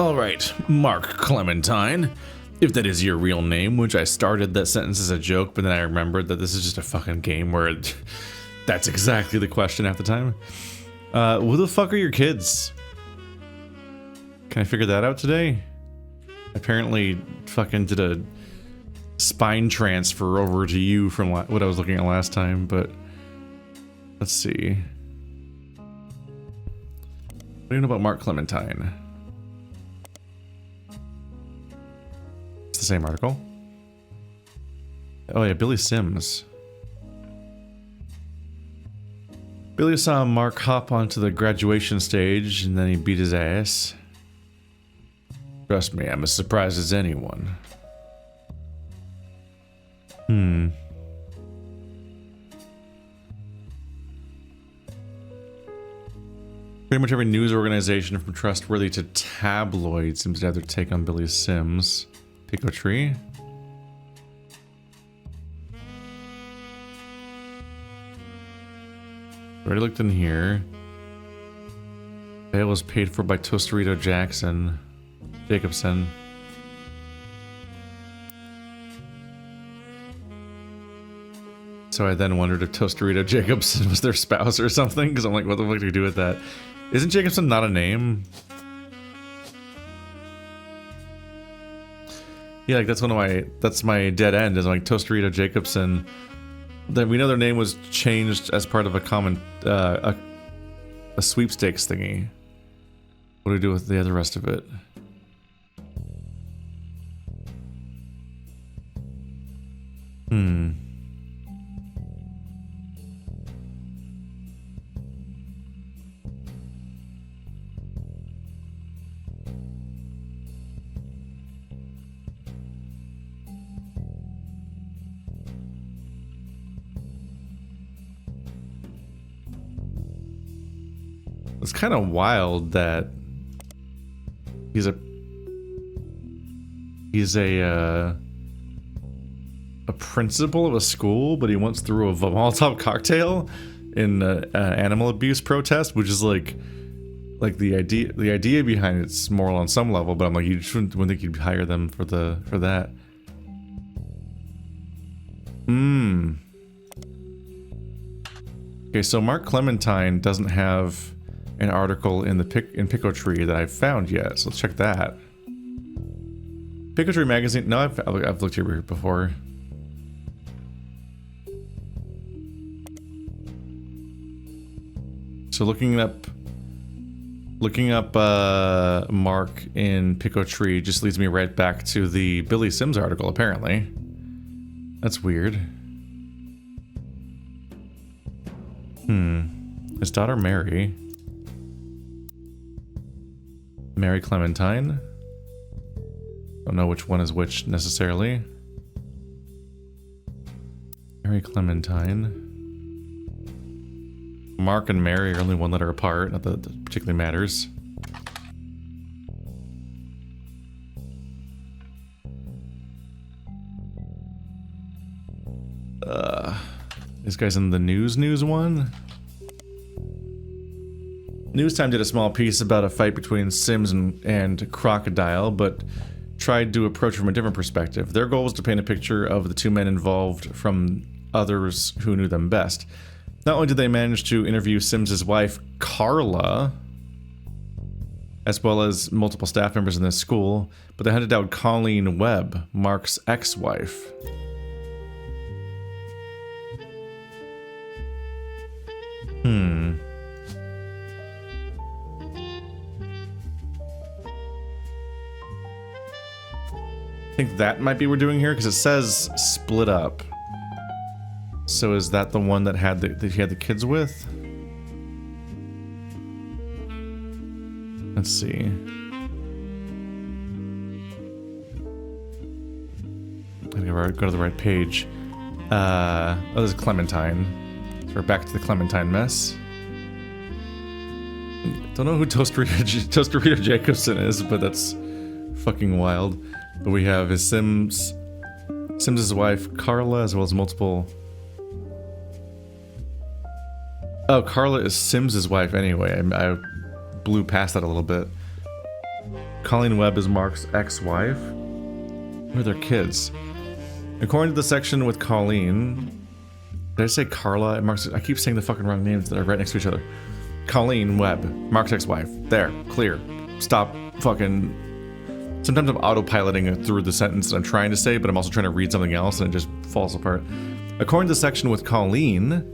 Alright, Mark Clementine. If that is your real name, which I started that sentence as a joke, but then I remembered that this is just a fucking game where that's exactly the question half the time. Who the fuck are your kids? Can I figure that out today? Apparently fucking did a spine transfer over to you from what I was looking at last time, but let's see. What do you know about Mark Clementine? It's the same article. Oh yeah, Billy Sims. Billy saw Mark hop onto the graduation stage and then he beat his ass. Trust me, I'm as surprised as anyone. Pretty much every news organization from Trustworthy to Tabloid seems to have their take on Billy Sims. Pico Tree. Already looked in here. Bail was paid for by Tostarito Jacobson. So I then wondered if Tostarito Jacobson was their spouse or something, because I'm like, what the fuck do you do with that? Isn't Jacobson not a name? Yeah, like that's that's my dead end, is like Tostarito Jacobson. Then we know their name was changed as part of a common, a sweepstakes thingy. What do we do with the rest of it? It's kind of wild that he's a principal of a school, but he once threw a Molotov cocktail in an animal abuse protest, which is like the idea behind it's moral on some level, but I'm like, you wouldn't think you'd hire them for that. Okay, so Mark Clementine doesn't have an article in Pico Tree that I've found yet, so let's check that. Pico Tree magazine. No, I've looked here before. So looking up Mark in Pico Tree just leads me right back to the Billy Sims article. Apparently, that's weird. His daughter Mary Clementine. Don't know which one is which necessarily. Mary Clementine. Mark and Mary are only one letter apart, not that particularly matters. This guy's in the news one. News Time did a small piece about a fight between Sims and Crocodile, but tried to approach from a different perspective. Their goal was to paint a picture of the two men involved from others who knew them best. Not only did they manage to interview Sims's wife, Carla, as well as multiple staff members in this school, but they hunted out Colleen Webb, Mark's ex-wife. I think that might be what we're doing here, because it says split up. So is that the one that he had the kids with? Let's see. I gotta go to the right page. Oh, this is Clementine. So we're back to the Clementine mess. Don't know who Tostarito Jacobson is, but that's fucking wild. But we have his Sims's wife Carla, as well as multiple. Oh, Carla is Sims's wife anyway. I blew past that a little bit. Colleen Webb is Mark's ex-wife. Who are their kids? According to the section with Colleen... Did I say Carla? I keep saying the fucking wrong names that are right next to each other. Colleen Webb, Mark's ex-wife. There, clear. Stop fucking... Sometimes I'm autopiloting it through the sentence that I'm trying to say, but I'm also trying to read something else and it just falls apart. According to the section with Colleen,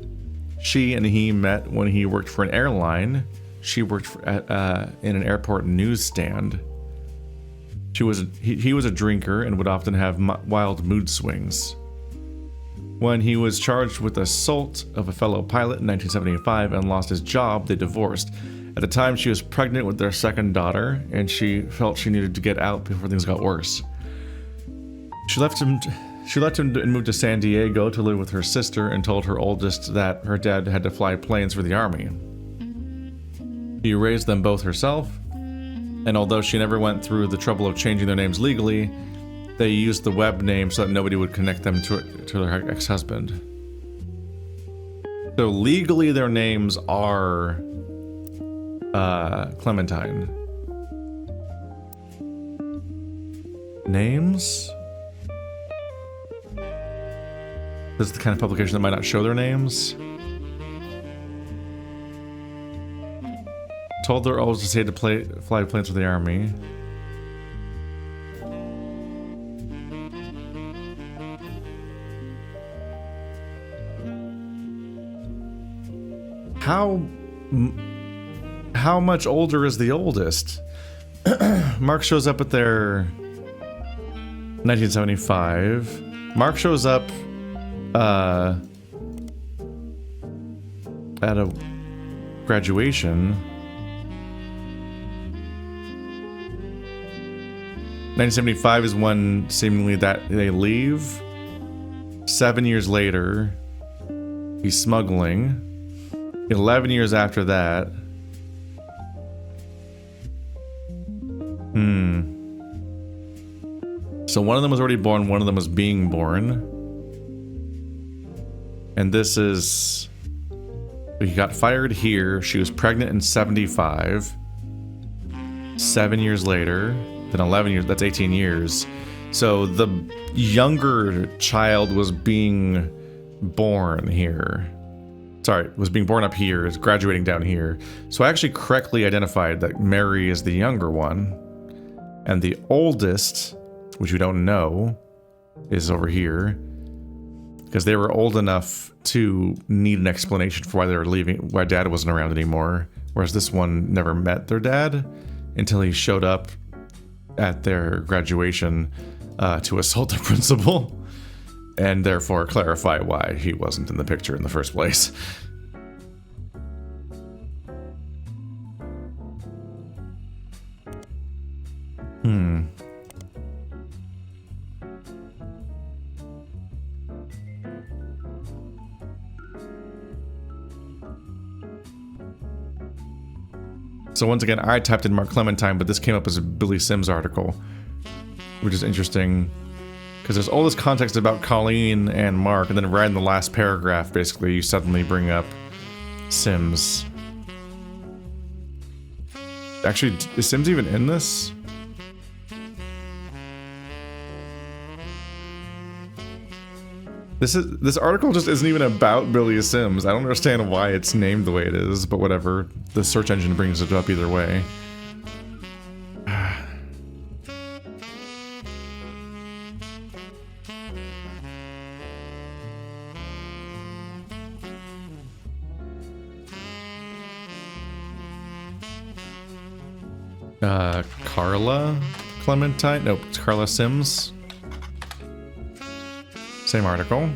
she and he met when he worked for an airline. She worked in an airport newsstand. He was a drinker and would often have wild mood swings. When he was charged with assault of a fellow pilot in 1975 and lost his job, they divorced. At the time, she was pregnant with their second daughter, and she felt she needed to get out before things got worse. She left him and moved to San Diego to live with her sister and told her oldest that her dad had to fly planes for the army. She raised them both herself, and although she never went through the trouble of changing their names legally, they used the Webb name so that nobody would connect them to their ex-husband. So legally their names are Clementine. Names? This is the kind of publication that might not show their names. Told their oldest he had to fly planes for the army. How much older is the oldest? Mark shows up at their 1975. Mark shows up at a graduation. 1975 is when seemingly that they leave. 7 years later, he's smuggling. 11 years after that. So one of them was already born, one of them was being born. And this is... He got fired here. She was pregnant in 75. 7 years later. Then 11 years, that's 18 years. So the younger child was being born here. Sorry, was being born up here, is graduating down here. So I actually correctly identified that Mary is the younger one. And the oldest, which we don't know, is over here. Because they were old enough to need an explanation for why they were leaving, why dad wasn't around anymore. Whereas this one never met their dad until he showed up at their graduation to assault the principal. And therefore clarify why he wasn't in the picture in the first place. So once again, I typed in Mark Clementine, but this came up as a Billy Sims article, which is interesting because there's all this context about Colleen and Mark, and then right in the last paragraph, basically, you suddenly bring up Sims. Actually, is Sims even in this? This article just isn't even about Billy Sims. I don't understand why it's named the way it is, but whatever. The search engine brings it up either way. Carla Clementine? Nope, it's Carla Sims. Same article.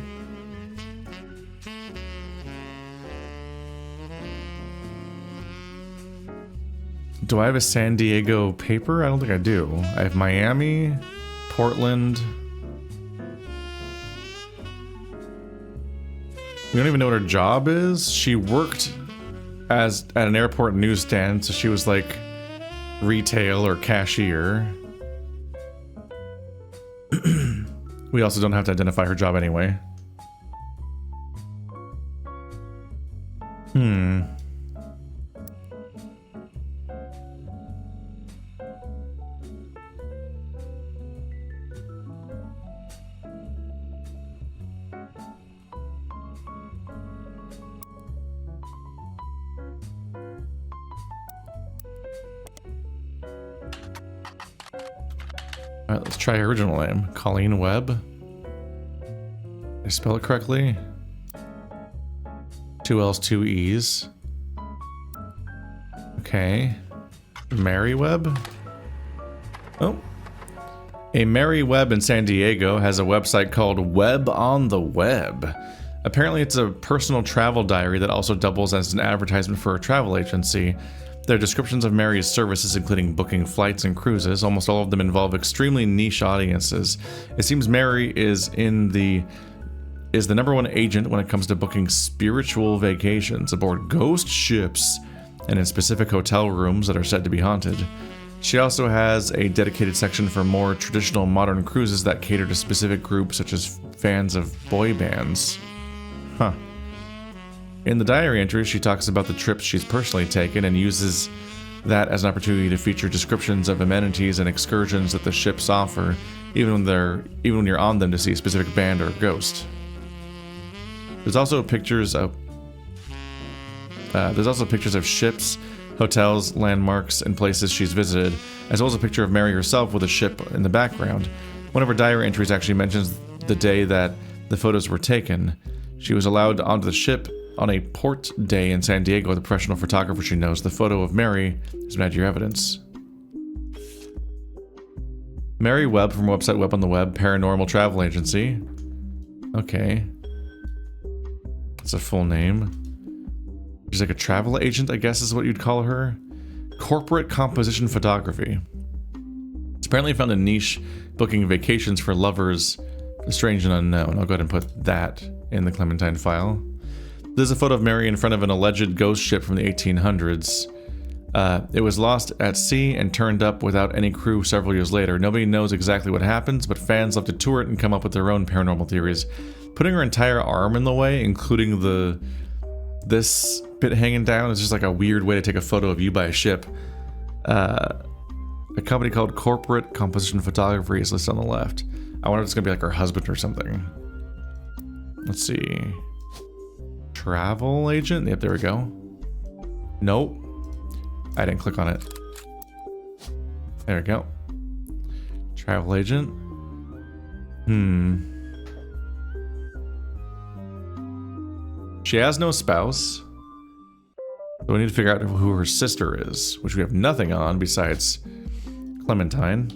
Do I have a San Diego paper? I don't think I do. I have Miami, Portland. We don't even know what her job is. She worked at an airport newsstand, so she was like retail or cashier. We also don't have to identify her job anyway. Alright, let's try her original name. Colleen Webb. Did I spell it correctly? 2 L's, 2 E's. Okay. Mary Webb? Oh. A Mary Webb in San Diego has a website called Web on the Web. Apparently it's a personal travel diary that also doubles as an advertisement for a travel agency. There are descriptions of Mary's services, including booking flights and cruises. Almost all of them involve extremely niche audiences. It seems Mary is the #1 agent when it comes to booking spiritual vacations aboard ghost ships and in specific hotel rooms that are said to be haunted. She also has a dedicated section for more traditional modern cruises that cater to specific groups such as fans of boy bands. Huh. In the diary entries, she talks about the trips she's personally taken and uses that as an opportunity to feature descriptions of amenities and excursions that the ships offer, even when you're on them to see a specific band or ghost. There's also pictures of ships, hotels, landmarks, and places she's visited, as well as a picture of Mary herself with a ship in the background. One of her diary entries actually mentions the day that the photos were taken. She was allowed onto the ship on a port day in San Diego with a professional photographer she knows. The photo of Mary has been added to your evidence. Mary Webb from website Web on the Web, paranormal travel agency. Okay. That's a full name. She's like a travel agent, I guess is what you'd call her. Corporate composition photography. It's apparently found a niche booking vacations for lovers, strange and unknown. I'll go ahead and put that in the Clementine file. There's a photo of Mary in front of an alleged ghost ship from the 1800s. It was lost at sea and turned up without any crew several years later. Nobody knows exactly what happens, but fans love to tour it and come up with their own paranormal theories. Putting her entire arm in the way, including this bit hanging down, is just like a weird way to take a photo of you by a ship. A company called Corporate Composition Photography is listed on the left. I wonder if it's gonna be like her husband or something. Let's see. Travel agent? Yep, there we go. Nope. I didn't click on it. There we go. Travel agent. She has no spouse. So we need to figure out who her sister is, which we have nothing on besides Clementine.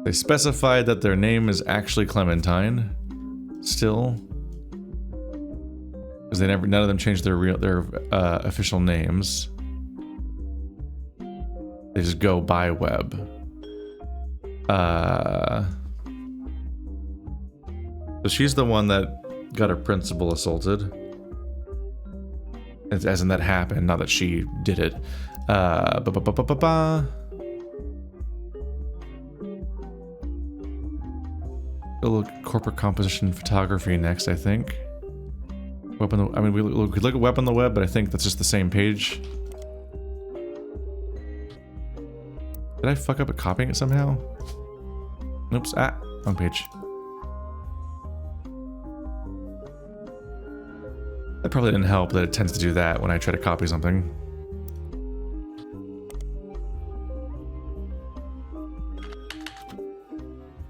They specified that their name is actually Clementine. Still. Because none of them changed their official names. They just go by Webb. So she's the one that got her principal assaulted. As in that happened, not that she did it. Look, corporate composition photography next, I think. We could look at Web on the Web, but I think that's just the same page. Did I fuck up at copying it somehow? Oops, wrong page. That probably didn't help that it tends to do that when I try to copy something.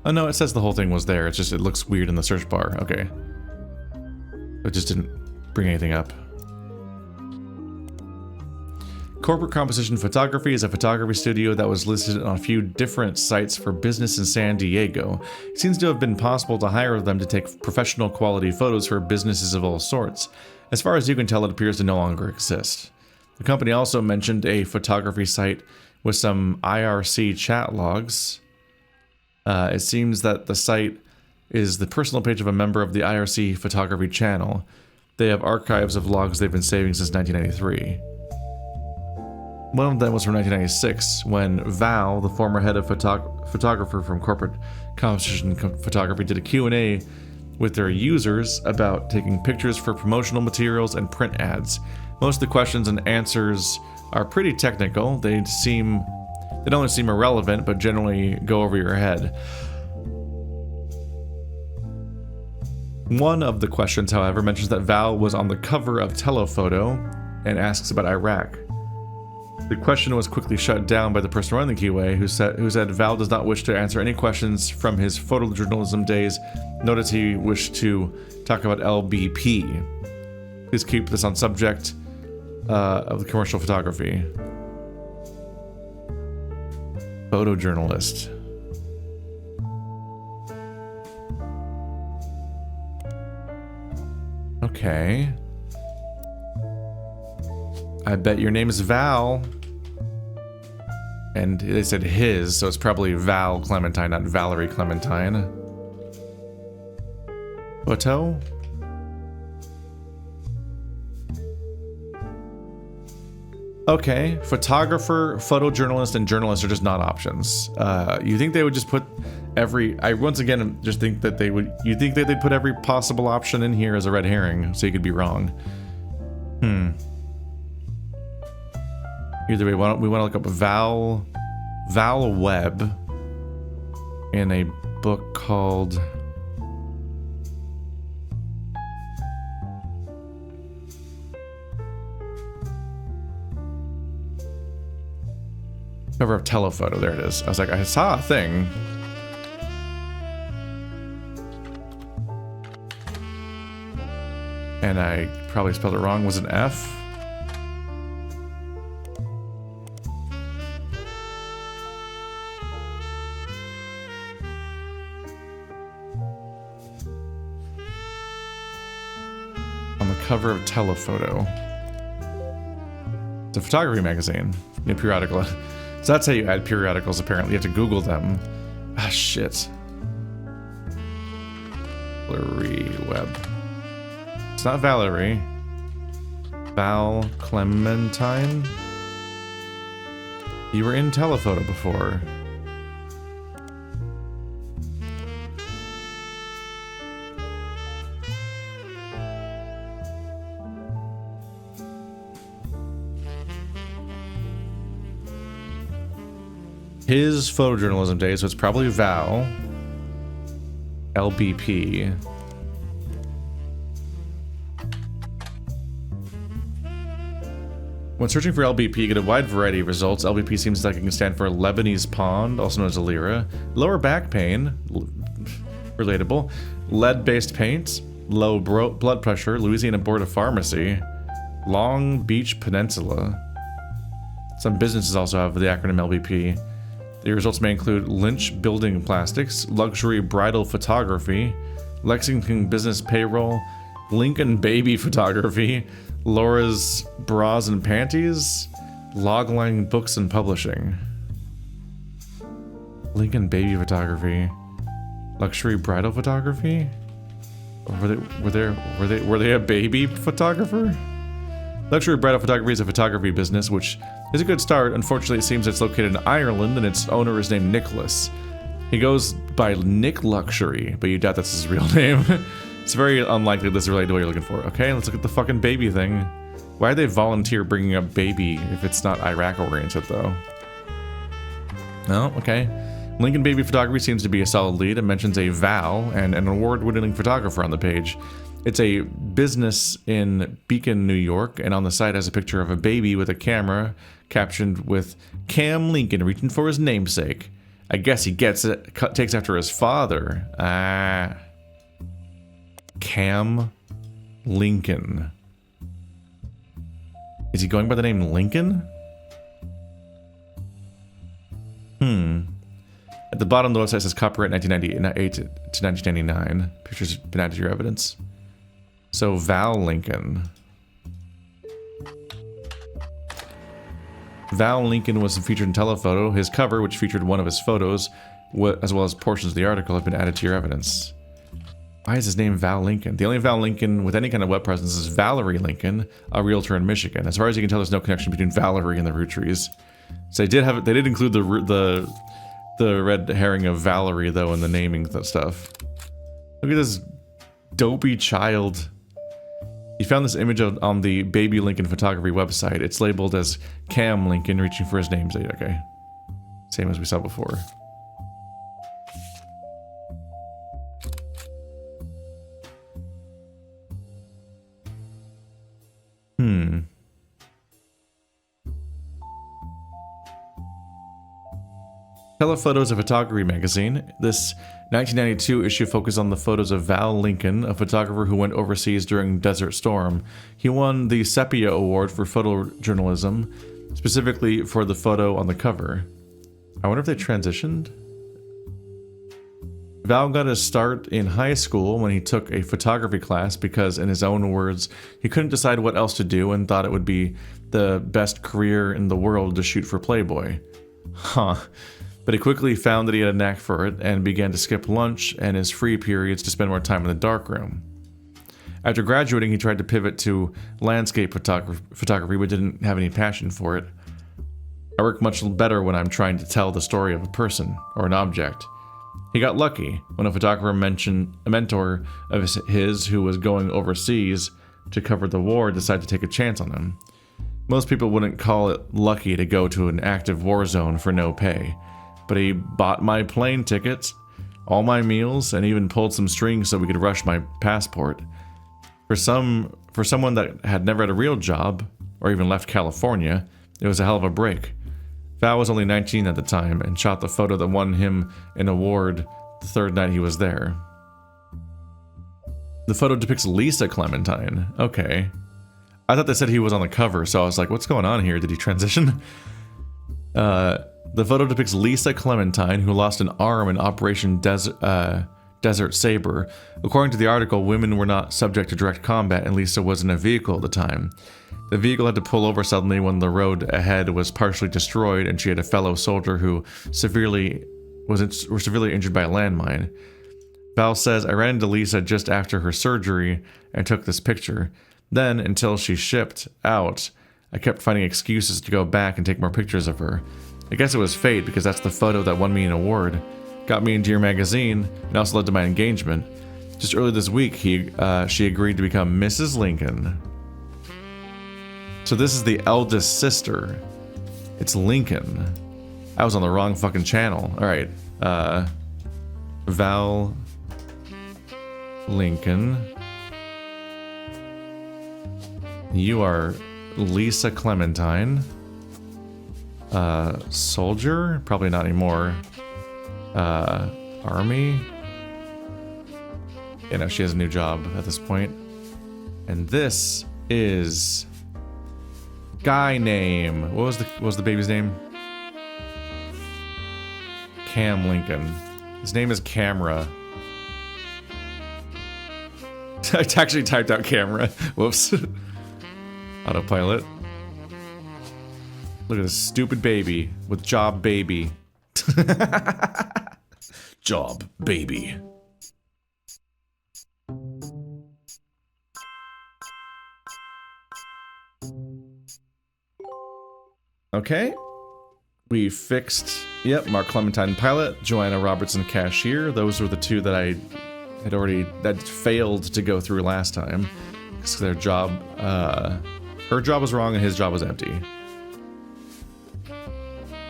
Oh no, it says the whole thing was there. It's just, it looks weird in the search bar. Okay. It just didn't bring anything up. Corporate Composition Photography is a photography studio that was listed on a few different sites for business in San Diego. It seems to have been possible to hire them to take professional quality photos for businesses of all sorts. As far as you can tell, it appears to no longer exist. The company also mentioned a photography site with some IRC chat logs. It seems that the site is the personal page of a member of the IRC photography channel. They have archives of logs they've been saving since 1993. One of them was from 1996, when Val, the former head of photographer from Corporate Composition Photography, did a Q&A with their users about taking pictures for promotional materials and print ads. Most of the questions and answers are pretty technical. They don't seem irrelevant, but generally go over your head. One of the questions, however, mentions that Val was on the cover of Telephoto and asks about Iraq. The question was quickly shut down by the person running the keyway, who said Val does not wish to answer any questions from his photojournalism days, nor does he wish to talk about LBP. Please keep this on subject of the commercial photography. Photojournalist. Okay. I bet your name is Val. And they said his, so it's probably Val Clementine, not Valerie Clementine. Photo? Okay, photographer, photojournalist, and journalist are just not options. You think they would just put I once again just think that you think that they'd put every possible option in here as a red herring, so you could be wrong. Either way, we want to look up Val Webb in a book called cover of Telephoto. There it is. I was like, I saw a thing. And I probably spelled it wrong. Was it an F? On the cover of Telephoto. It's a photography magazine. Periodical. So that's how you add periodicals, apparently. You have to Google them. Ah, shit. Valerie Webb. It's not Valerie. Val Clementine? You were in Telephoto before. His photojournalism days, so it's probably Val. LBP. When searching for LBP, you get a wide variety of results. LBP seems like it can stand for Lebanese Pond, also known as Alira. Lower back pain, relatable. Lead-based paint, low blood pressure, Louisiana Board of Pharmacy, Long Beach Peninsula. Some businesses also have the acronym LBP. The results may include Lynch Building Plastics, Luxury Bridal Photography, Lexington Business Payroll, Lincoln Baby Photography, Laura's Bras and Panties, Logline Books and Publishing. Lincoln Baby Photography, Luxury Bridal Photography? Or were they a baby photographer? Luxury Bridal Photography is a photography business, which is a good start. Unfortunately, it seems it's located in Ireland, and its owner is named Nicholas. He goes by Nick Luxury, but you doubt that's his real name. It's very unlikely this is related to what you're looking for. Okay, let's look at the fucking baby thing. Why did they volunteer bringing up baby if it's not Iraq-oriented, though? No, okay. Lincoln Baby Photography seems to be a solid lead. It mentions a Val and an award-winning photographer on the page. It's a business in Beacon, New York, and on the side has a picture of a baby with a camera captioned with Cam Lincoln reaching for his namesake. I guess he gets it, takes after his father. Ah. Cam Lincoln. Is he going by the name Lincoln? At the bottom, the website says copyright 1998 to 1999. Pictures been added to your evidence. So Val Lincoln. Val Lincoln was featured in Telephoto. His cover, which featured one of his photos, as well as portions of the article, have been added to your evidence. Why is his name Val Lincoln? The only Val Lincoln with any kind of web presence is Valerie Lincoln, a realtor in Michigan. As far as you can tell, there's no connection between Valerie and the Rootrees. So they did include the red herring of Valerie though in the naming stuff. Look at this dopey child. He found this image on the Baby Lincoln photography website. It's labeled as Cam Lincoln reaching for his namesake. Okay, same as we saw before. Telephoto is a photography magazine. This 1992 issue focused on the photos of Val Lincoln, a photographer who went overseas during Desert Storm. He won the Sepia Award for photojournalism, specifically for the photo on the cover. I wonder if they transitioned? Val got his start in high school when he took a photography class because, in his own words, he couldn't decide what else to do and thought it would be the best career in the world to shoot for Playboy. Huh. But he quickly found that he had a knack for it and began to skip lunch and his free periods to spend more time in the darkroom. After graduating, he tried to pivot to landscape photography but didn't have any passion for it. I work much better when I'm trying to tell the story of a person or an object. He got lucky when a photographer mentioned a mentor of his who was going overseas to cover the war decided to take a chance on him. Most people wouldn't call it lucky to go to an active war zone for no pay, but he bought my plane tickets, all my meals, and even pulled some strings so we could rush my passport. For someone that had never had a real job, or even left California, it was a hell of a break. Val was only 19 at the time and shot the photo that won him an award the third night he was there. The photo depicts Lisa Clementine. Okay. I thought they said he was on the cover, so I was like, what's going on here? Did he transition? The photo depicts Lisa Clementine, who lost an arm in Operation Desert Sabre. According to the article, women were not subject to direct combat, and Lisa was in a vehicle at the time. The vehicle had to pull over suddenly when the road ahead was partially destroyed, and she had a fellow soldier who was severely injured by a landmine. Val says, I ran into Lisa just after her surgery and took this picture. Then, until she shipped out, I kept finding excuses to go back and take more pictures of her. I guess it was fate because that's the photo that won me an award, got me into your magazine, and also led to my engagement. Just earlier this week, she agreed to become Mrs. Lincoln. So this is the eldest sister. It's Lincoln. I was on the wrong fucking channel. Alright. Val Lincoln. You are Lisa Clementine. Soldier? Probably not anymore. Army? You know, she has a new job at this point. And this is... guy name. What was the baby's name? Cam Lincoln. His name is Camera. I actually typed out camera. Whoops. Autopilot. Look at this stupid baby with job baby. Job baby. Okay. We fixed, yep, Mark Clementine pilot, Joanna Robertson cashier. Those were the two that I had that failed to go through last time. Because their job, her job was wrong and his job was empty.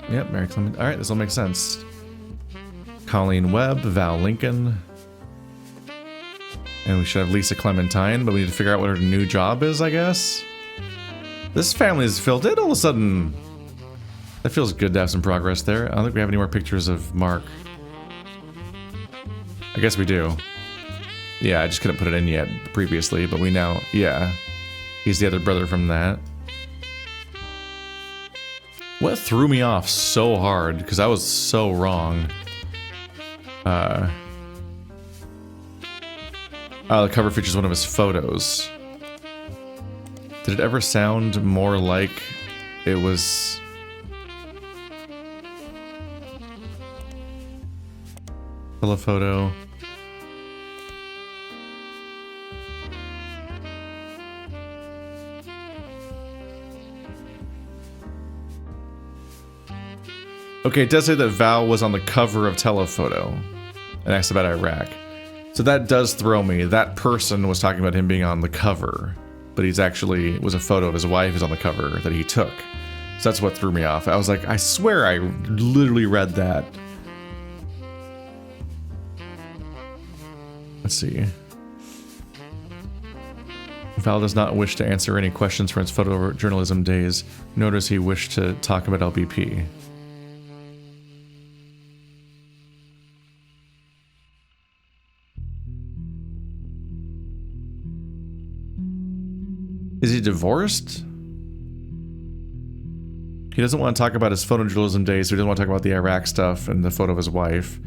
Yep, Mary Clement. Alright, this will make sense. Colleen Webb, Val Lincoln. And we should have Lisa Clementine, but we need to figure out what her new job is, I guess. This family is filled in all of a sudden. That feels good to have some progress there. I don't think we have any more pictures of Mark. I guess we do. Yeah, I just couldn't put it in yet previously, but we now, yeah. He's the other brother from that. What threw me off so hard, because I was so wrong. Oh, the cover features one of his photos. Did it ever sound more like it was... telephoto. Okay, it does say that Val was on the cover of Telephoto and asked about Iraq. So that does throw me. That person was talking about him being on the cover, but he's actually, it was a photo of his wife who's on the cover that he took. So that's what threw me off. I was like, I swear I literally read that. Let's see. Val does not wish to answer any questions from his photojournalism days, nor does he wish to talk about LBP. Is he divorced? He doesn't want to talk about his photojournalism days, so he doesn't want to talk about the Iraq stuff and the photo of his wife.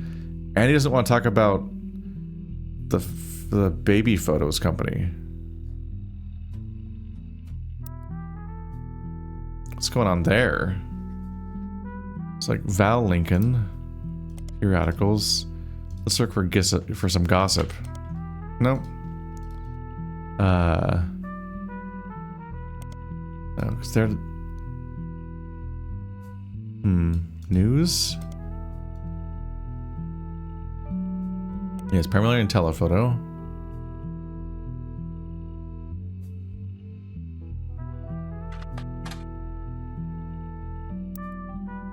And he doesn't want to talk about the baby photos company. What's going on there? It's like Val Lincoln, periodicals. Let's look for some gossip. Nope. No, because they're... News? Yeah, it's primarily in telephoto.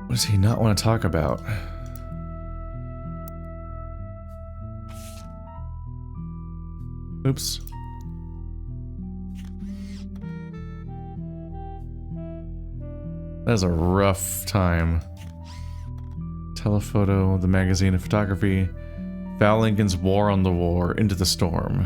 What does he not want to talk about? Oops. That is a rough time. Telephoto, the magazine of photography, Val Lincoln's War on the War, Into the Storm.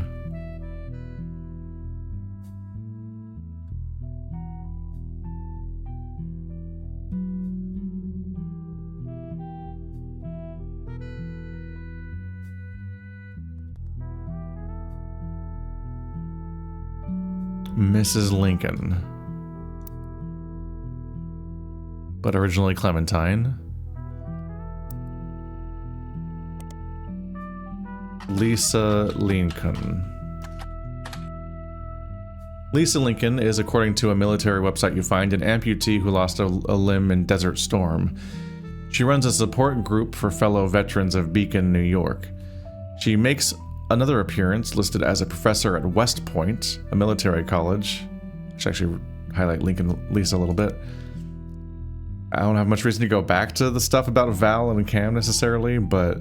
Mrs. Lincoln. But originally Clementine. Lisa Lincoln. Lisa Lincoln is, according to a military website you find, an amputee who lost a limb in Desert Storm. She runs a support group for fellow veterans of Beacon, New York. She makes another appearance listed as a professor at West Point, a military college. I should actually highlight Lisa a little bit. I don't have much reason to go back to the stuff about Val and Cam necessarily, but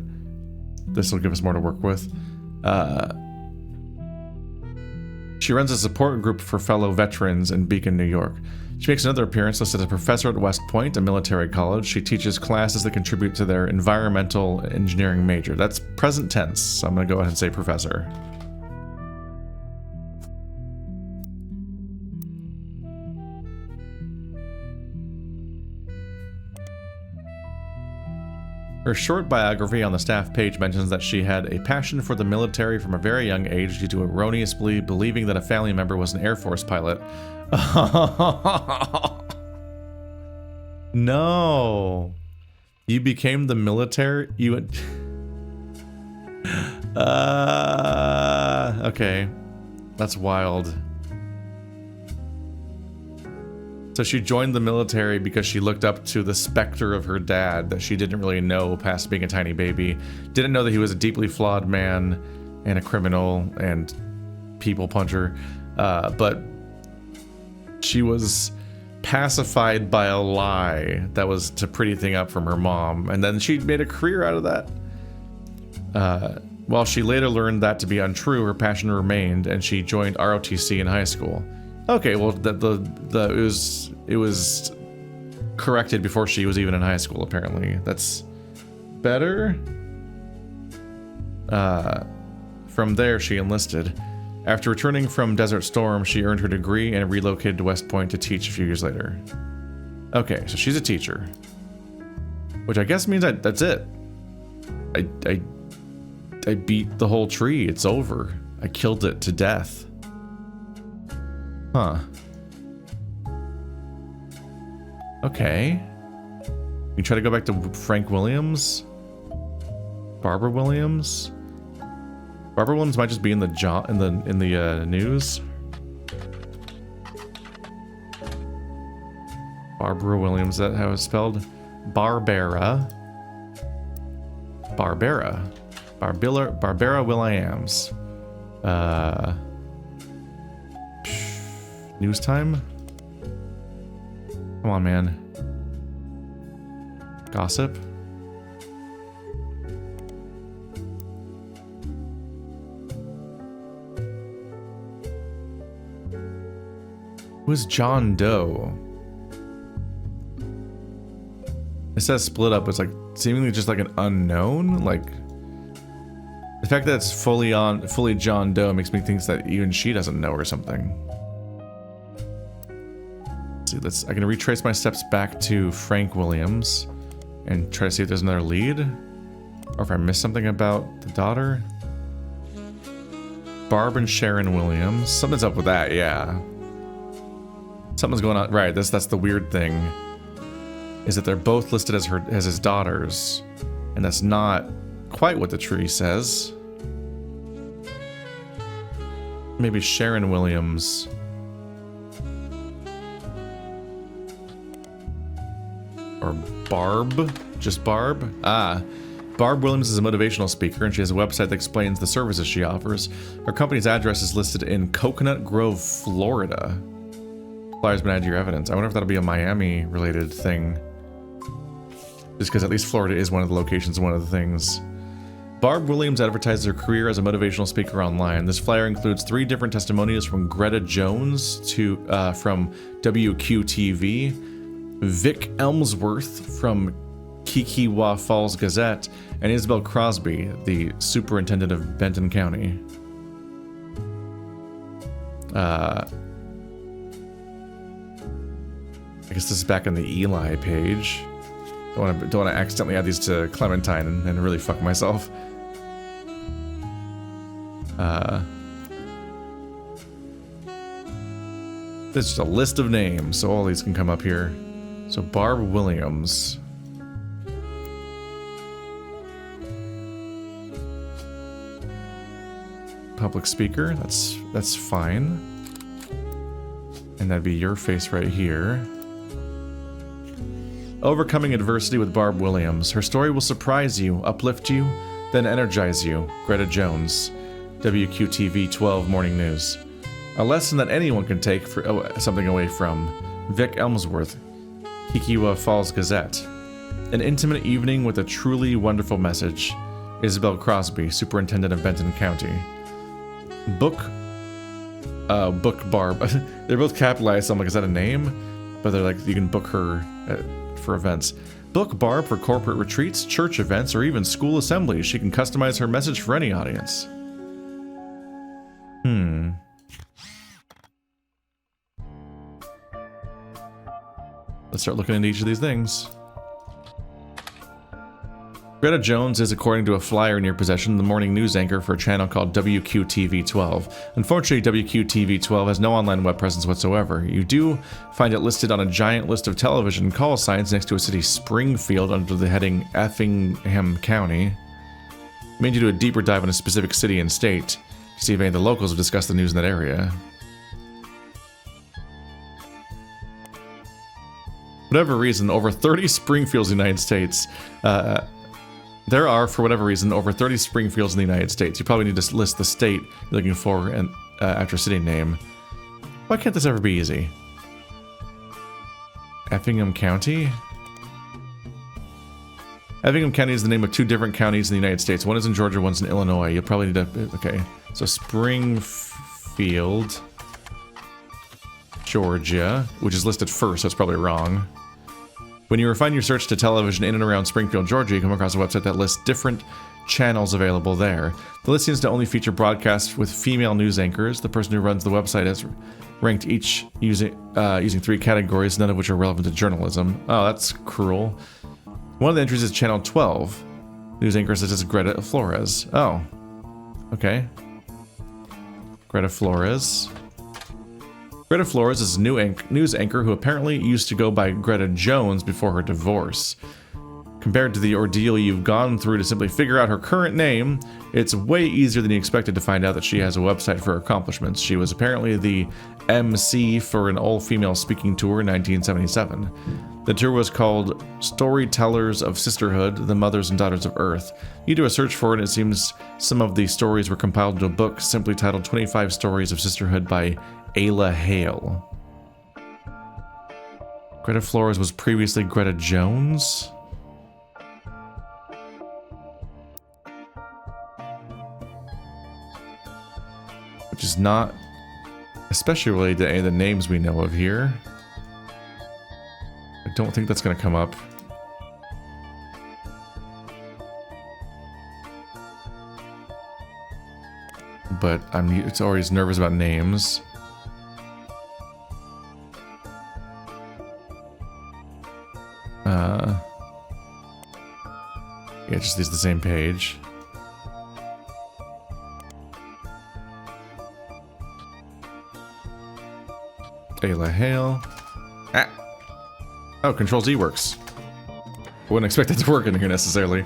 this will give us more to work with. She runs a support group for fellow veterans in Beacon, New York. She makes another appearance listed as a professor at West Point, a military college. She teaches classes that contribute to their environmental engineering major. That's present tense, so I'm going to go ahead and say professor. Her short biography on the staff page mentions that she had a passion for the military from a very young age due to erroneously believing that a family member was an Air Force pilot. No. You became the military? You went... Okay. That's wild. So she joined the military because she looked up to the specter of her dad that she didn't really know past being a tiny baby. Didn't know that he was a deeply flawed man and a criminal and people puncher. But she was pacified by a lie that was to pretty thing up from her mom. And then she made a career out of that. While she later learned that to be untrue, her passion remained and she joined ROTC in high school. Okay, well, it was corrected before she was even in high school, apparently. That's better. From there, she enlisted. After returning from Desert Storm, she earned her degree and relocated to West Point to teach a few years later. Okay, so she's a teacher. Which I guess means that's it. I beat the whole tree. It's over. I killed it to death. Huh. Okay. You try to go back to Frank Williams? Barbara Williams? Barbara Williams might just be in the news. Barbara Williams, is that how it's spelled? Barbara Williams. News time? Come on, man. Gossip? Who's John Doe? It says split up. It's like seemingly just like an unknown. Like the fact that it's fully John Doe makes me think that even she doesn't know or something. see, I can retrace my steps back to Frank Williams and try to see if there's another lead. Or if I missed something about the daughter. Barb and Sharon Williams. Something's up with that, yeah. Something's going on. Right, that's the weird thing. Is that they're both listed as his daughters. And that's not quite what the tree says. Maybe Sharon Williams. Or Barb? Just Barb? Ah. Barb Williams is a motivational speaker, and she has a website that explains the services she offers. Her company's address is listed in Coconut Grove, Florida. Flyer's been added to your evidence. I wonder if that'll be a Miami-related thing. Just because at least Florida is one of the locations, one of the things. Barb Williams advertises her career as a motivational speaker online. This flyer includes 3 different testimonials from Greta Jones from WQTV, Vic Elmsworth from Kikkewa Falls Gazette, and Isabel Crosby, the superintendent of Benton County. I guess this is back on the Eli page. Don't want to accidentally add these to Clementine and really fuck myself. This is just a list of names, so all these can come up here. So Barb Williams. Public speaker, that's fine. And that'd be your face right here. Overcoming adversity with Barb Williams. Her story will surprise you, uplift you, then energize you. Greta Jones, WQTV 12 Morning News. A lesson that anyone can take something away from. Vic Elmsworth, Kikkewa Falls Gazette. An intimate evening with a truly wonderful message. Isabel Crosby, Superintendent of Benton County. Book Barb. They're both capitalized, so I'm like, is that a name? But they're like, you can book her for events. Book Barb for corporate retreats, church events, or even school assemblies. She can customize her message for any audience. Let's start looking into each of these things. Greta Jones is, according to a flyer in your possession, the morning news anchor for a channel called WQTV-12. Unfortunately, WQTV-12 has no online web presence whatsoever. You do find it listed on a giant list of television call signs next to a city, Springfield, under the heading Effingham County. I mean to do a deeper dive on a specific city and state to see if any of the locals have discussed the news in that area. For whatever reason, over 30 Springfields in the United States. There are, for whatever reason, over 30 Springfields in the United States. You probably need to list the state you're looking for and after city name. Why can't this ever be easy? Effingham County? Effingham County is the name of 2 different counties in the United States. One is in Georgia, one's in Illinois. You'll probably need to... Okay. So Springfield, Georgia, which is listed first, so it's probably wrong. When you refine your search to television in and around Springfield, Georgia, you come across a website that lists different channels available there. The list seems to only feature broadcasts with female news anchors. The person who runs the website has ranked each using 3 categories, none of which are relevant to journalism. Oh, that's cruel. One of the entries is Channel 12. News anchor such as Greta Flores. Oh. Okay. Greta Flores. Greta Flores is a news anchor who apparently used to go by Greta Jones before her divorce. Compared to the ordeal you've gone through to simply figure out her current name, it's way easier than you expected to find out that she has a website for her accomplishments. She was apparently the MC for an all-female speaking tour in 1977. The tour was called Storytellers of Sisterhood, the Mothers and Daughters of Earth. You do a search for it, and it seems some of the stories were compiled into a book simply titled 25 Stories of Sisterhood by Ayla Hale. Greta Flores was previously Greta Jones? Which is not especially related to any of the names we know of here. I don't think that's going to come up. But it's always nervous about names. Yeah, it just is the same page. Ayla Hale. Ah. Oh, Control-Z works. Wouldn't expect it to work in here necessarily.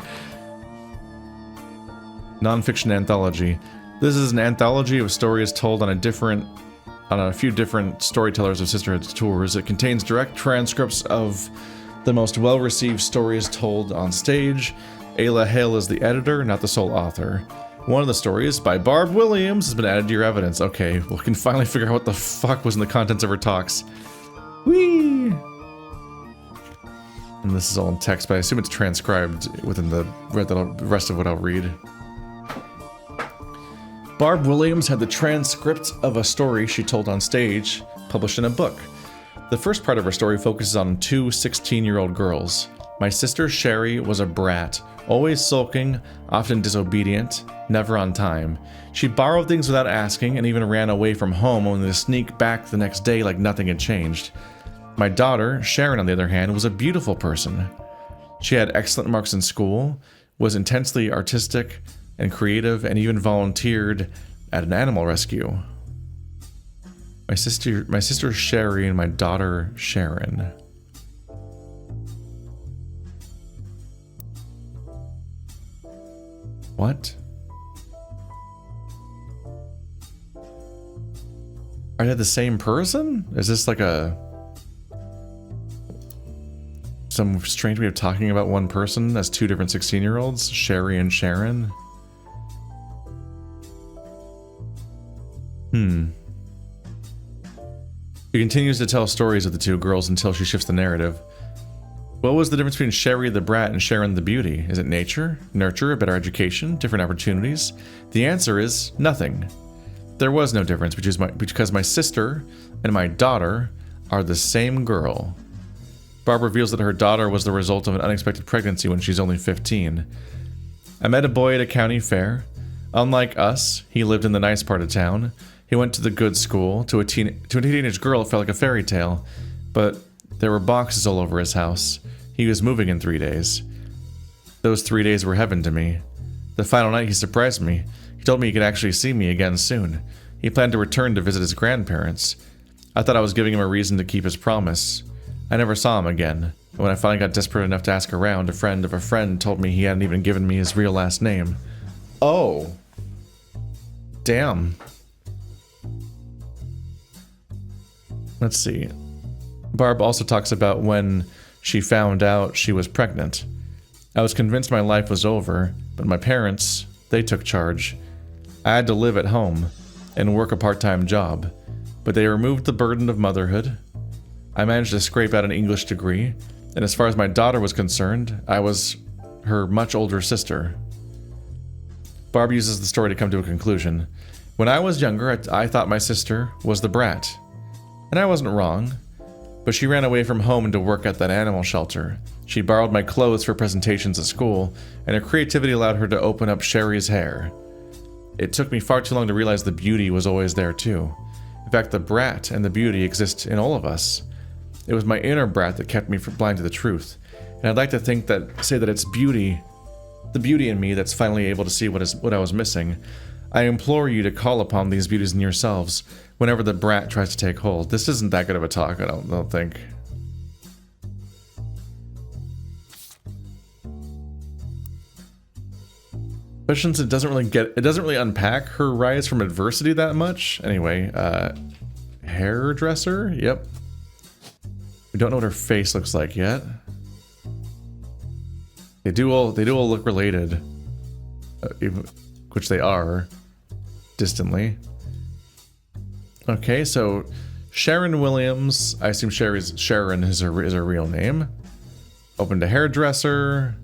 Non-fiction anthology. This is an anthology of stories told on a few different storytellers of Sisterhood's tours. It contains direct transcripts of the most well-received stories told on stage. Ayla Hale is the editor, not the sole author. One of the stories, by Barb Williams, has been added to your evidence. Okay, we can finally figure out what the fuck was in the contents of her talks. Whee! And this is all in text, but I assume it's transcribed within the rest of what I'll read. Barb Williams had the transcript of a story she told on stage, published in a book. The first part of her story focuses on two 16-year-old girls. My sister Sherry was a brat, always sulking, often disobedient, never on time. She borrowed things without asking and even ran away from home only to sneak back the next day like nothing had changed. My daughter, Sharon, on the other hand, was a beautiful person. She had excellent marks in school, was intensely artistic and creative, and even volunteered at an animal rescue. My sister Sherry and my daughter Sharon. What? Are they the same person? Is this like some strange way of talking about one person as two different 16-year-olds? Sherry and Sharon? She continues to tell stories of the two girls until she shifts the narrative. What was the difference between Sherry the brat and Sharon the beauty? Is it nature, nurture, a better education, different opportunities? The answer is nothing. There was no difference because my sister and my daughter are the same girl. Barb reveals that her daughter was the result of an unexpected pregnancy when she's only 15. I met a boy at a county fair. Unlike us, he lived in the nice part of town. He went to the good school. To a teenage girl, it felt like a fairy tale. But there were boxes all over his house. He was moving in 3 days. Those 3 days were heaven to me. The final night, he surprised me. He told me he could actually see me again soon. He planned to return to visit his grandparents. I thought I was giving him a reason to keep his promise. I never saw him again. And when I finally got desperate enough to ask around, a friend of a friend told me he hadn't even given me his real last name. Oh. Damn. Let's see. Barb also talks about when she found out she was pregnant. I was convinced my life was over, but my parents, they took charge. I had to live at home and work a part-time job, but they removed the burden of motherhood. I managed to scrape out an English degree, and as far as my daughter was concerned, I was her much older sister. Barb uses the story to come to a conclusion. When I was younger, I thought my sister was the brat. And I wasn't wrong, but she ran away from home to work at that animal shelter. She borrowed my clothes for presentations at school, and her creativity allowed her to open up Sherry's hair. It took me far too long to realize the beauty was always there too. In fact, the brat and the beauty exist in all of us. It was my inner brat that kept me blind to the truth, and I'd like to say that it's beauty, the beauty in me that's finally able to see what I was missing. I implore you to call upon these beauties in yourselves whenever the brat tries to take hold. This isn't that good of a talk, I don't think. But since it doesn't really unpack her rise from adversity that much. Anyway, hairdresser? Yep. We don't know what her face looks like yet. They do all look related, which they are, distantly. Okay, so Sharon Williams. I assume Sharon is her real name. Opened a hairdresser.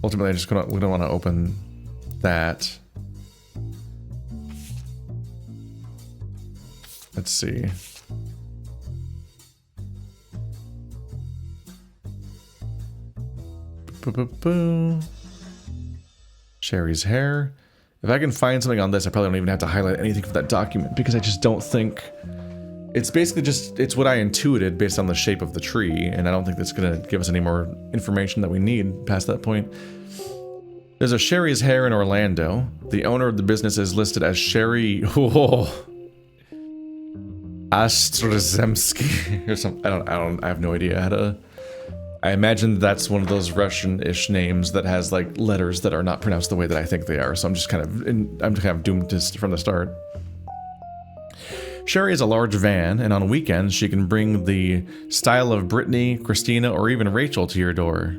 Ultimately, we don't want to open that. Let's see. Sherry's hair. If I can find something on this, I probably don't even have to highlight anything from that document because I just don't think... It's basically it's what I intuited based on the shape of the tree, and I don't think that's going to give us any more information that we need past that point. There's a Sherry's Hair in Orlando. The owner of the business is listed as Sherry Astrozemsky or something. I have no idea how to. I imagine that's one of those Russian-ish names that has like letters that are not pronounced the way that I think they are. So I'm just kind of doomed from the start. Sherry has a large van, and on weekends she can bring the style of Brittany, Christina, or even Rachel to your door.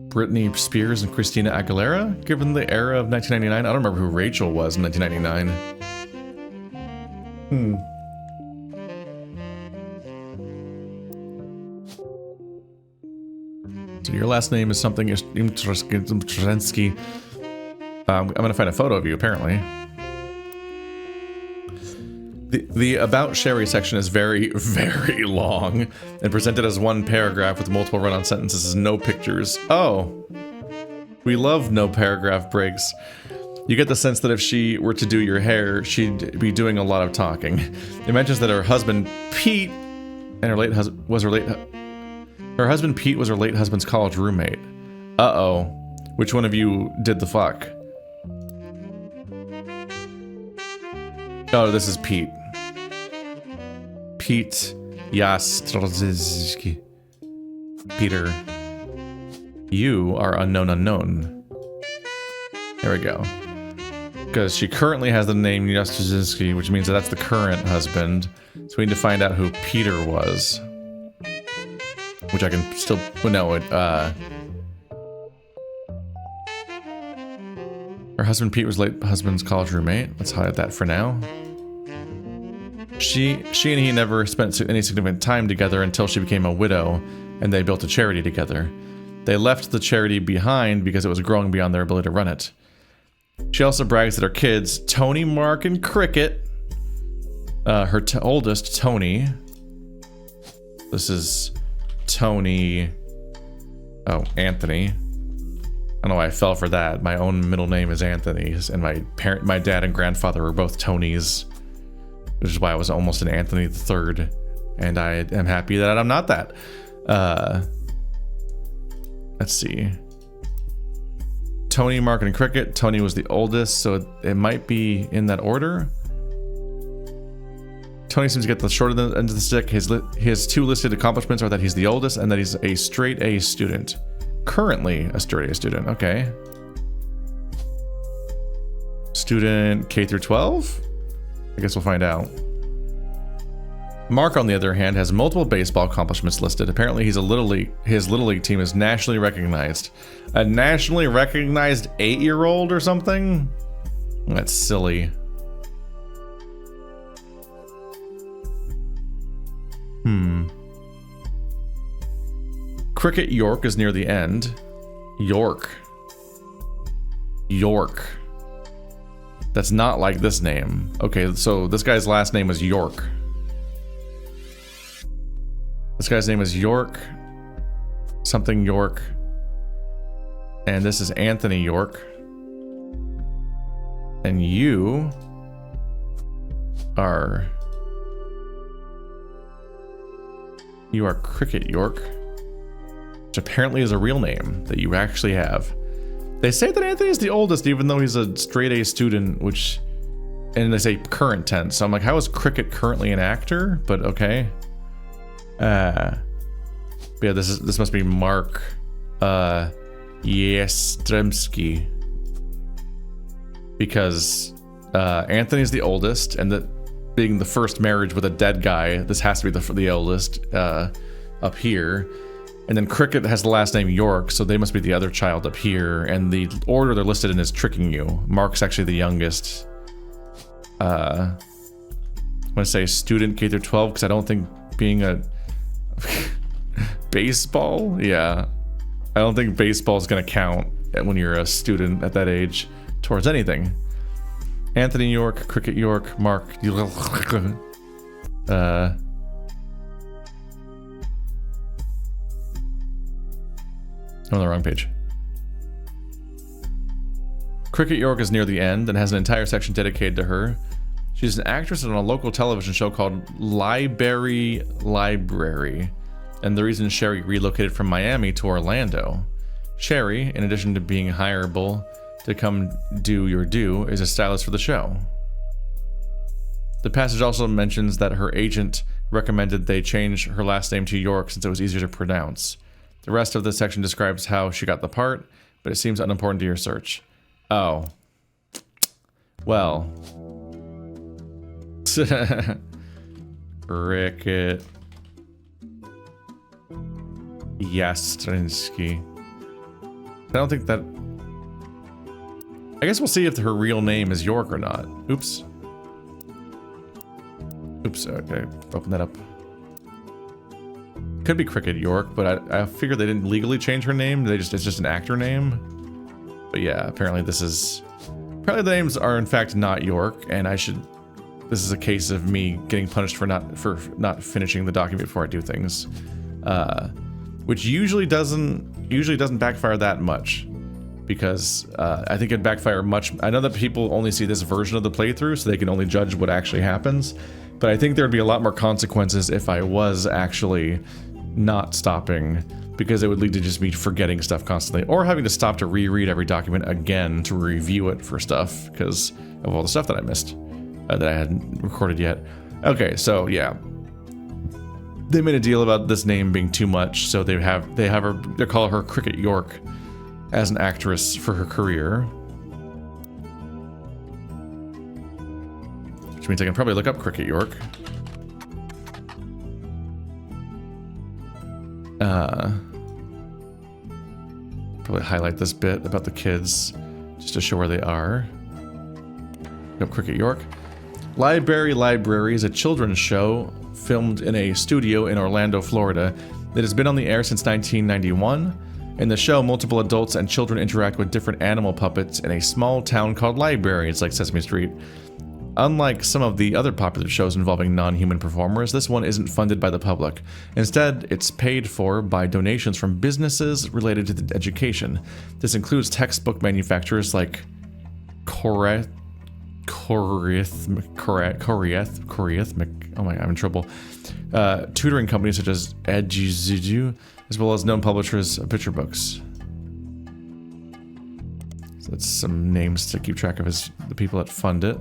Britney Spears and Christina Aguilera, given the era of 1999. I don't remember who Rachel was in 1999. So your last name is something Imtrensky. I'm gonna find a photo of you, apparently. The About Sherry section is very, very long and presented as one paragraph with multiple run-on sentences and no pictures. Oh, we love no paragraph breaks. You get the sense that if she were to do your hair, she'd be doing a lot of talking. It mentions that her husband Pete and her late husband was her husband Pete was her late husband's college roommate. Uh-oh. Which one of you did the fuck? Oh, this is Pete. Pete Yastrozewski. Peter. You are unknown. There we go. Because she currently has the name Yastrozewski, which means that that's the current husband. So we need to find out who Peter was. Which I can still... Well, no, her husband Pete was late husband's college roommate. Let's highlight that for now. She and he never spent any significant time together until she became a widow, and they built a charity together. They left the charity behind because it was growing beyond their ability to run it. She also brags that her kids, Tony, Mark, and Cricket, her oldest, Tony, this is Tony, oh, Anthony. I don't know why I fell for that. My own middle name is Anthony, and my dad and grandfather were both Tonys, which is why I was almost an Anthony III, and I am happy that I'm not that. Let's see. Tony, Mark, and Cricket. Tony was the oldest, so it might be in that order. Tony seems to get the short end of the stick. His two listed accomplishments are that he's the oldest and that he's a straight A student. Currently a straight A student, okay. Student K through 12? I guess we'll find out. Mark, on the other hand, has multiple baseball accomplishments listed. Apparently his Little League team is nationally recognized. A nationally recognized 8-year-old or something? That's silly. Cricket York is near the end. York. That's not like this name. Okay, so this guy's last name is York. This guy's name is York. Something York. And this is Anthony York. And you are Cricket York, which apparently is a real name that you actually have. They say that Anthony is the oldest, even though he's a straight A student, and they say current tense. So I'm like, how is Cricket currently an actor? But okay. But yeah, this must be Mark Yastremski, because Anthony's the oldest, and that being the first marriage with a dead guy, this has to be the oldest up here. And then Cricket has the last name York, so they must be the other child up here. And the order they're listed in is tricking you. Mark's actually the youngest. I'm gonna say student K through 12 because I don't think being a baseball, yeah, I don't think baseball is gonna count when you're a student at that age towards anything. Anthony York, Cricket York, Mark. I'm on the wrong page. Cricket York is near the end and has an entire section dedicated to her. She's an actress on a local television show called Library, and the reason Sherry relocated from Miami to Orlando. Sherry, in addition to being hireable to come do your due, is a stylist for the show. The passage also mentions that her agent recommended they change her last name to York since it was easier to pronounce. The rest of the section describes how she got the part, but it seems unimportant to your search. Oh. Well. Cricket. Yastrinsky. I don't think that... I guess we'll see if her real name is York or not. Oops. Oops, okay, open that up. Could be Cricket York, but I figured they didn't legally change her name. It's just an actor name. But yeah, apparently the names are in fact not York, and this is a case of me getting punished for not finishing the document before I do things. Which usually doesn't backfire that much. Because I think it'd backfire much. I know that people only see this version of the playthrough, so they can only judge what actually happens. But I think there'd be a lot more consequences if I was actually not stopping, because it would lead to just me forgetting stuff constantly, or having to stop to reread every document again to review it for stuff because of all the stuff that I missed that I hadn't recorded yet. Okay, so yeah, they made a deal about this name being too much, so they call her Cricket York as an actress for her career. Which means I can probably look up Cricket York. Probably highlight this bit about the kids just to show where they are. Look up Cricket York. Library is a children's show filmed in a studio in Orlando, Florida. It has been on the air since 1991. In the show, multiple adults and children interact with different animal puppets in a small town called Library. It's like Sesame Street. Unlike some of the other popular shows involving non-human performers, this one isn't funded by the public. Instead, it's paid for by donations from businesses related to education. This includes textbook manufacturers like I'm in trouble. Tutoring companies such as Eduzidu, as well as known publishers of picture books. So that's some names to keep track of the people that fund it.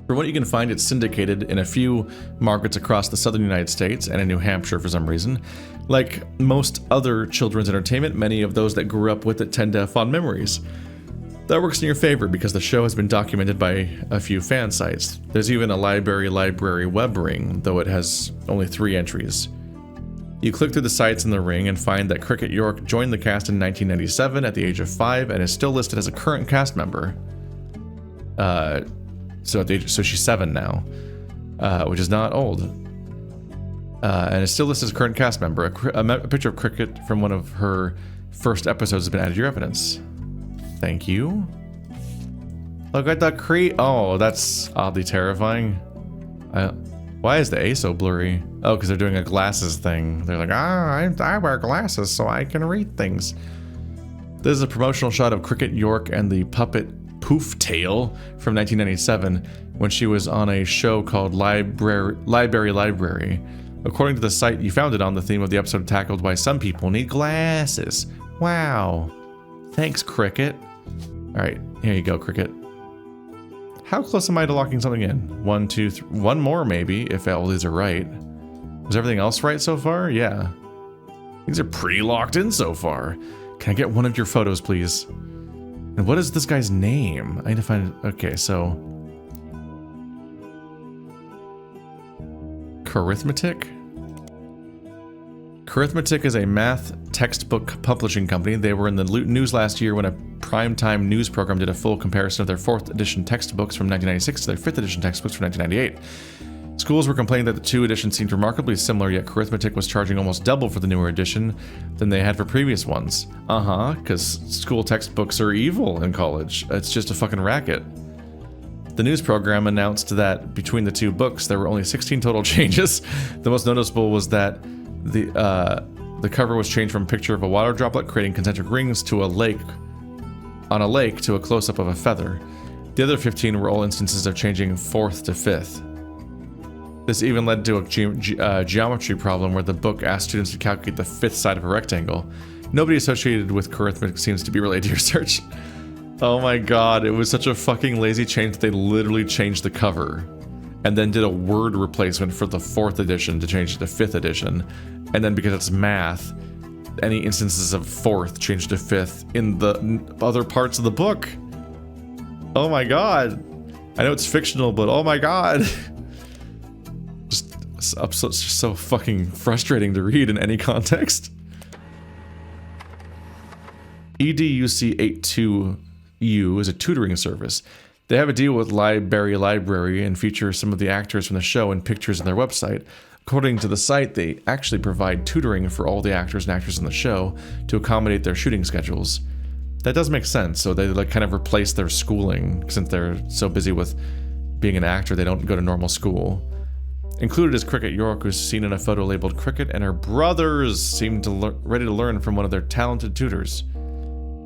From what you can find, it's syndicated in a few markets across the southern United States and in New Hampshire for some reason. Like most other children's entertainment, many of those that grew up with it tend to have fond memories. That works in your favor because the show has been documented by a few fan sites. There's even a library web ring, though it has only 3 entries. You click through the sites in the ring and find that Cricket York joined the cast in 1997 at the age of 5 and is still listed as a current cast member. So she's 7 now, which is not old. And is still listed as a current cast member. A picture of Cricket from one of her first episodes has been added to your evidence. Thank you. Look at the oh, that's oddly terrifying. Why is the A so blurry? Oh, because they're doing a glasses thing. They're like, I wear glasses so I can read things. This is a promotional shot of Cricket York and the puppet Poof Tail from 1997 when she was on a show called Library. According to the site you found it on, the theme of the episode tackled why some people need glasses. Wow. Thanks, Cricket. Alright, here you go, Cricket. How close am I to locking something in? 1, 2, 3. One more, maybe, if all these are right. Was everything else right so far? Yeah. These are pretty locked in so far. Can I get one of your photos, please? And what is this guy's name? I need to find... Okay, so... Arithmetic? Arithmetic is a math textbook publishing company. They were in the news last year when a primetime news program did a full comparison of their 4th edition textbooks from 1996 to their 5th edition textbooks from 1998. Schools were complaining that the 2 editions seemed remarkably similar, yet Arithmetic was charging almost double for the newer edition than they had for previous ones. Because school textbooks are evil in college. It's just a fucking racket. The news program announced that between the 2 books, there were only 16 total changes. The most noticeable was that the cover was changed from a picture of a water droplet creating concentric rings to a lake to a close-up of a feather. The other 15 were all instances of changing 4th to 5th. This even led to a geometry problem where the book asked students to calculate the fifth side of a rectangle. Nobody associated with arithmetic seems to be related to your search. Oh my god, it was such a fucking lazy change that they literally changed the cover. And then did a word replacement for the 4th edition to change it to 5th edition. And then because it's math, any instances of 4th changed to 5th in the other parts of the book. Oh my god. I know it's fictional, but oh my god. It's just so fucking frustrating to read in any context. EDUC82U is a tutoring service. They have a deal with Library and feature some of the actors from the show and pictures on their website. According to the site, they actually provide tutoring for all the actors and actresses in the show to accommodate their shooting schedules. That does make sense, so they like kind of replace their schooling since they're so busy with being an actor they don't go to normal school. Included is Cricket York, who's seen in a photo labeled Cricket, and her brothers seem to ready to learn from one of their talented tutors.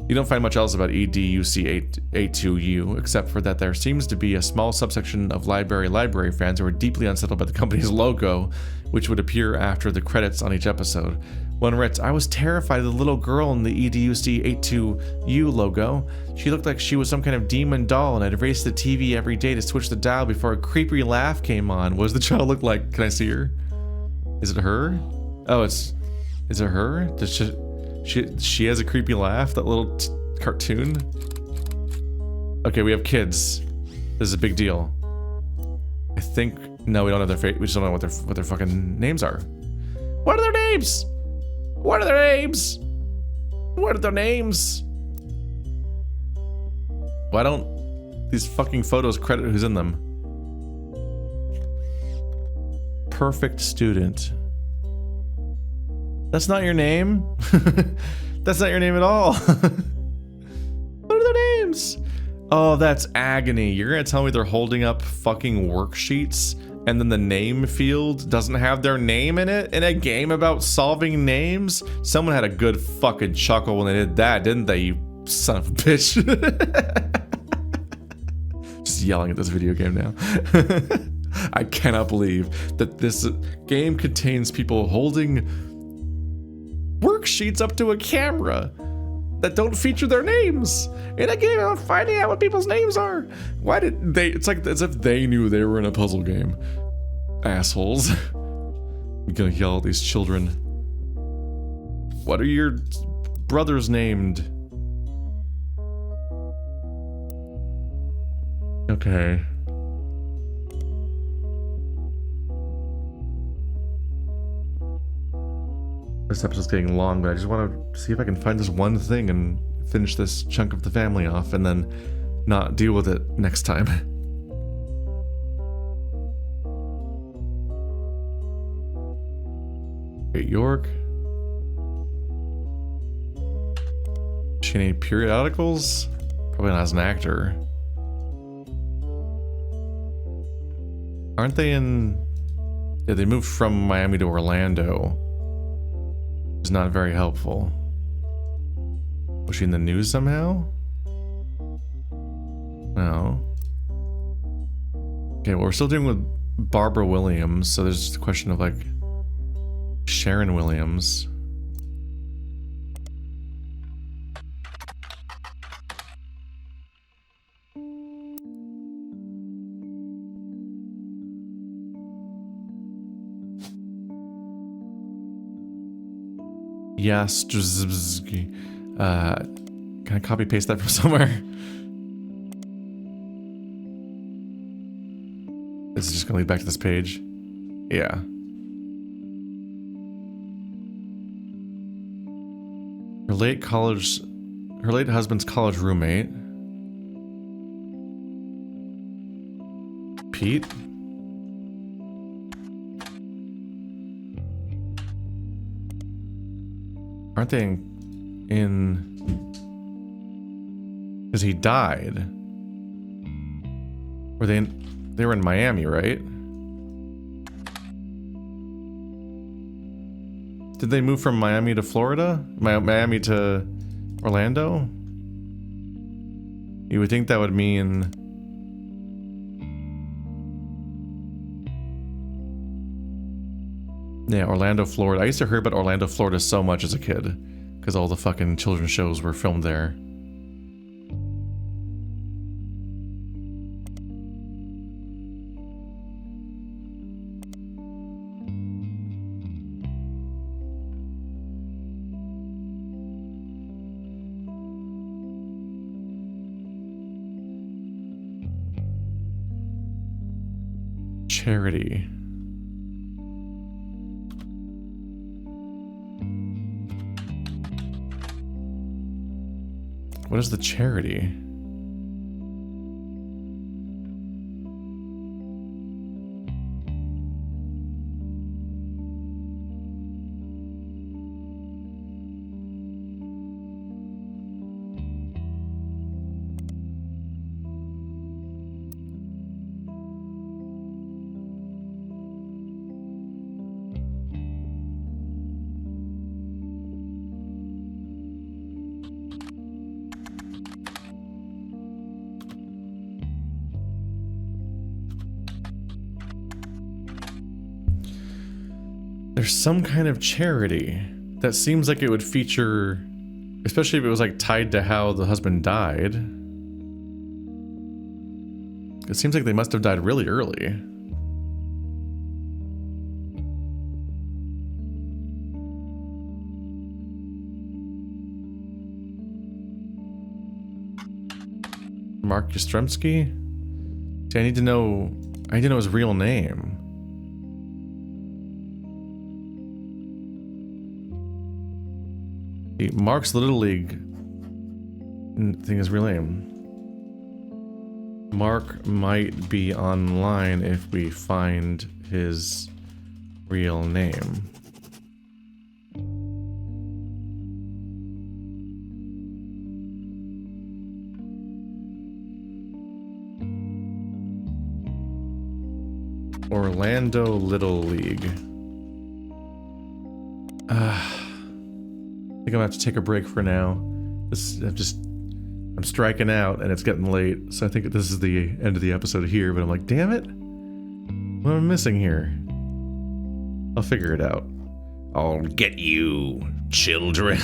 You don't find much else about EDUC82U, except for that there seems to be a small subsection of library fans who are deeply unsettled by the company's logo, which would appear after the credits on each episode. One writes, I was terrified of the little girl in the EDUC82U logo. She looked like she was some kind of demon doll, and I'd race the TV every day to switch the dial before a creepy laugh came on. What does the child look like? Can I see her? Is it her? Oh, is it her? Does she has a creepy laugh, that little cartoon. Okay, we have kids. This is a big deal. I think, no, we don't have their face. We just don't know what their fucking names are. What are their names? What are their names? What are their names? Why don't these fucking photos credit who's in them? Perfect student. That's not your name. That's not your name at all. What are their names? Oh, that's agony. You're gonna tell me they're holding up fucking worksheets and then the name field doesn't have their name in it in a game about solving names? Someone had a good fucking chuckle when they did that, didn't they, you son of a bitch? Just yelling at this video game now. I cannot believe that this game contains people holding worksheets up to a camera that don't feature their names in a game about finding out what people's names are. Why did they? It's like as if they knew they were in a puzzle game. Assholes. I'm gonna yell at these children. What are your brothers named? Okay. This episode's getting long, but I just want to see if I can find this one thing and finish this chunk of the family off and then not deal with it next time. Okay, York. She any periodicals? Probably not as an actor. Aren't they in... Yeah, they moved from Miami to Orlando. It's not very helpful. Was she in the news somehow? No. Okay, well, we're still dealing with Barbara Williams, so there's just a question of, like, Sharon Williams. Yes, can I copy paste that from somewhere? This is just gonna lead back to this page. Yeah. Her late husband's college roommate. Pete? Aren't they in... Because he died. Were they in... They were in Miami, right? Did they move from Miami to Florida? Miami to Orlando? You would think that would mean... Yeah, Orlando, Florida. I used to hear about Orlando, Florida so much as a kid. Because all the fucking children's shows were filmed there. Charity. What is the charity? There's some kind of charity that seems like it would feature, especially if it was like tied to how the husband died. It seems like they must have died really early. Mark Yastrzemski? See, I need to know his real name. Mark's Little League thing is real name. Mark might be online if we find his real name. Orlando Little League. I think I'm gonna have to take a break for now. I'm striking out and it's getting late, so I think this is the end of the episode here, but I'm like, damn it. What am I missing here? I'll figure it out. I'll get you, children.